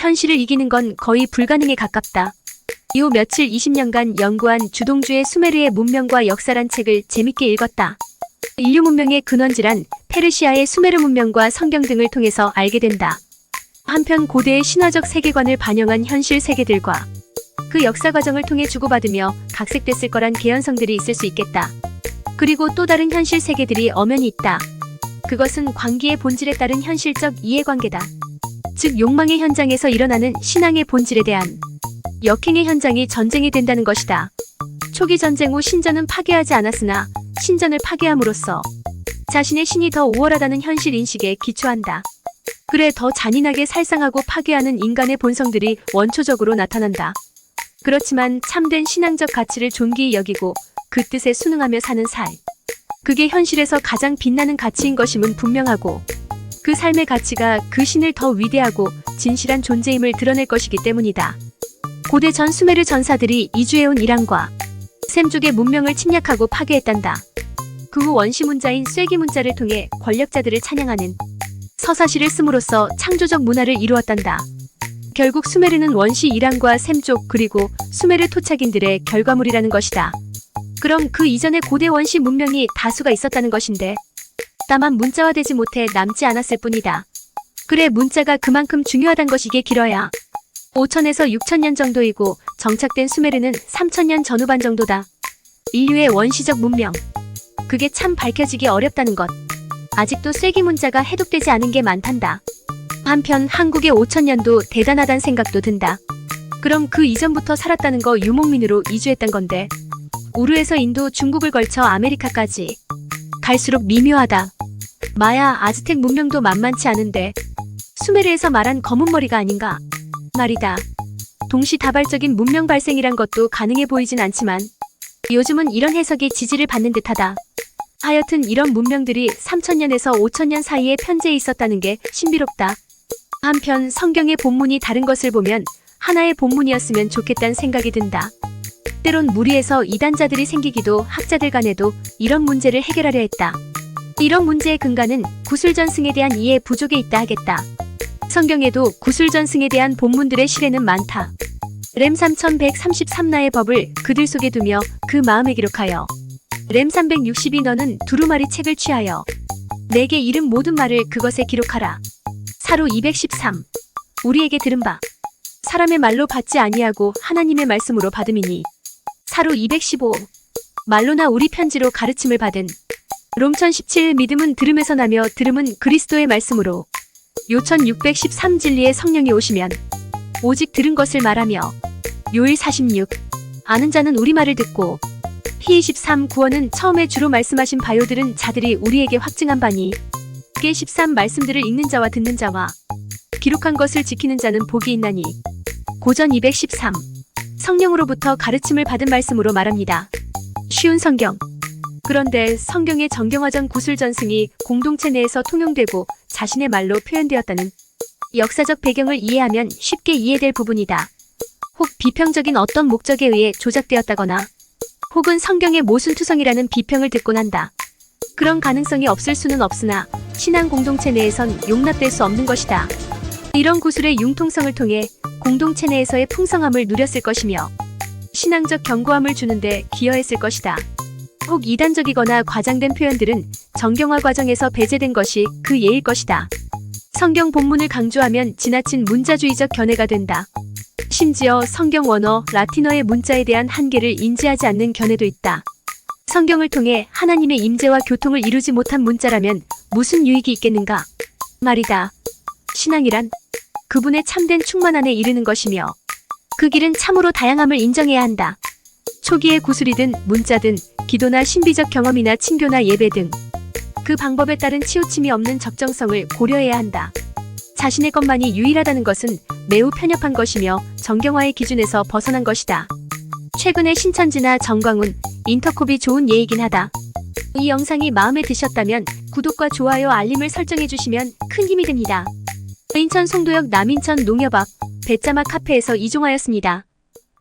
현실을 이기는 건 거의 불가능에 가깝다. 이후 며칠 20년간 연구한 주동주의 수메르의 문명과 역사란 책을 재밌게 읽었다. 인류 문명의 근원지란 페르시아의 수메르 문명과 성경 등을 통해서 알게 된다. 한편 고대의 신화적 세계관을 반영한 현실 세계들과 그 역사 과정을 통해 주고받으며 각색됐을 거란 개연성들이 있을 수 있겠다. 그리고 또 다른 현실 세계들이 엄연히 있다. 그것은 광기의 본질에 따른 현실적 이해관계다. 즉 욕망의 현장에서 일어나는 신앙의 본질에 대한 역행의 현장이 전쟁이 된다는 것이다. 초기 전쟁 후 신전은 파괴하지 않았으나 신전을 파괴함으로써 자신의 신이 더 우월하다는 현실 인식에 기초한다. 그래 더 잔인하게 살상하고 파괴하는 인간의 본성들이 원초적으로 나타난다. 그렇지만 참된 신앙적 가치를 존귀히 여기고 그 뜻에 순응하며 사는 삶. 그게 현실에서 가장 빛나는 가치인 것임은 분명하고 그 삶의 가치가 그 신을 더 위대하고 진실한 존재임을 드러낼 것이기 때문이다. 고대 전 수메르 전사들이 이주해온 이란과 셈족의 문명을 침략하고 파괴했단다. 그 후 원시 문자인 쐐기 문자를 통해 권력자들을 찬양하는 서사시를 씀으로써 창조적 문화를 이루었단다. 결국 수메르는 원시 이란과 셈족 그리고 수메르 토착인들의 결과물이라는 것이다. 그럼 그 이전에 고대 원시 문명이 다수가 있었다는 것인데 다만 문자화되지 못해 남지 않았을 뿐이다. 그래 문자가 그만큼 중요하단 것이 이게 길어야 5000에서 6000년 정도이고 정착된 수메르는 3000년 전후반 정도다. 인류의 원시적 문명. 그게 참 밝혀지기 어렵다는 것. 아직도 쐐기 문자가 해독되지 않은 게 많단다. 한편 한국의 5000년도 대단하단 생각도 든다. 그럼 그 이전부터 살았다는 거 유목민으로 이주했단 건데 우르에서 인도, 중국을 걸쳐 아메리카까지 갈수록 미묘하다. 마야, 아즈텍 문명도 만만치 않은데 수메르에서 말한 검은 머리가 아닌가 말이다. 동시다발적인 문명 발생이란 것도 가능해 보이진 않지만 요즘은 이런 해석이 지지를 받는 듯하다. 하여튼 이런 문명들이 3000년에서 5000년 사이에 편재해 있었다는 게 신비롭다. 한편 성경의 본문이 다른 것을 보면 하나의 본문이었으면 좋겠다는 생각이 든다. 때론 무리해서 이단자들이 생기기도 학자들 간에도 이런 문제를 해결하려 했다. 이런 문제의 근간은 구술전승에 대한 이해 부족에 있다 하겠다. 성경에도 구술전승에 대한 본문들의 실에는 많다. 램 3133나의 법을 그들 속에 두며 그 마음에 기록하여 램 362 너는 두루마리 책을 취하여 내게 이른 모든 말을 그것에 기록하라. 사로 213 우리에게 들은 바 사람의 말로 받지 아니하고 하나님의 말씀으로 받음이니. 사로 215 말로나 우리 편지로 가르침을 받은. 롬천 17 믿음은 들음에서 나며 들음은 그리스도의 말씀으로. 요천 613 진리의 성령이 오시면 오직 들은 것을 말하며. 요일 46 아는 자는 우리 말을 듣고. 히 23 구원은 처음에 주로 말씀하신 바요들은 자들이 우리에게 확증한 바니. 께 13 말씀들을 읽는 자와 듣는 자와 기록한 것을 지키는 자는 복이 있나니. 고전 213 성령으로부터 가르침을 받은 말씀으로 말합니다. 쉬운 성경. 그런데 성경의 정경화전 구술전승이 공동체 내에서 통용되고 자신의 말로 표현되었다는 역사적 배경을 이해하면 쉽게 이해될 부분이다. 혹 비평적인 어떤 목적에 의해 조작되었다거나 혹은 성경의 모순투성이라는 비평을 듣곤 한다. 그런 가능성이 없을 수는 없으나 신앙 공동체 내에선 용납될 수 없는 것이다. 이런 구술의 융통성을 통해 공동체 내에서의 풍성함을 누렸을 것이며 신앙적 견고함을 주는데 기여했을 것이다. 혹 이단적이거나 과장된 표현들은 정경화 과정에서 배제된 것이 그 예일 것이다. 성경 본문을 강조하면 지나친 문자주의적 견해가 된다. 심지어 성경 원어, 라틴어의 문자에 대한 한계를 인지하지 않는 견해도 있다. 성경을 통해 하나님의 임재와 교통을 이루지 못한 문자라면 무슨 유익이 있겠는가 말이다. 신앙이란 그분의 참된 충만 안에 이르는 것이며 그 길은 참으로 다양함을 인정해야 한다. 초기의 구술이든 문자든 기도나 신비적 경험이나 친교나 예배 등 그 방법에 따른 치우침이 없는 적정성을 고려해야 한다. 자신의 것만이 유일하다는 것은 매우 편협한 것이며 정경화의 기준에서 벗어난 것이다. 최근에 신천지나 정광훈, 인터콥이 좋은 예이긴 하다. 이 영상이 마음에 드셨다면 구독과 좋아요 알림을 설정해주시면 큰 힘이 됩니다. 인천 송도역 남인천 농협 앞 배짜마 카페에서 이종하였습니다.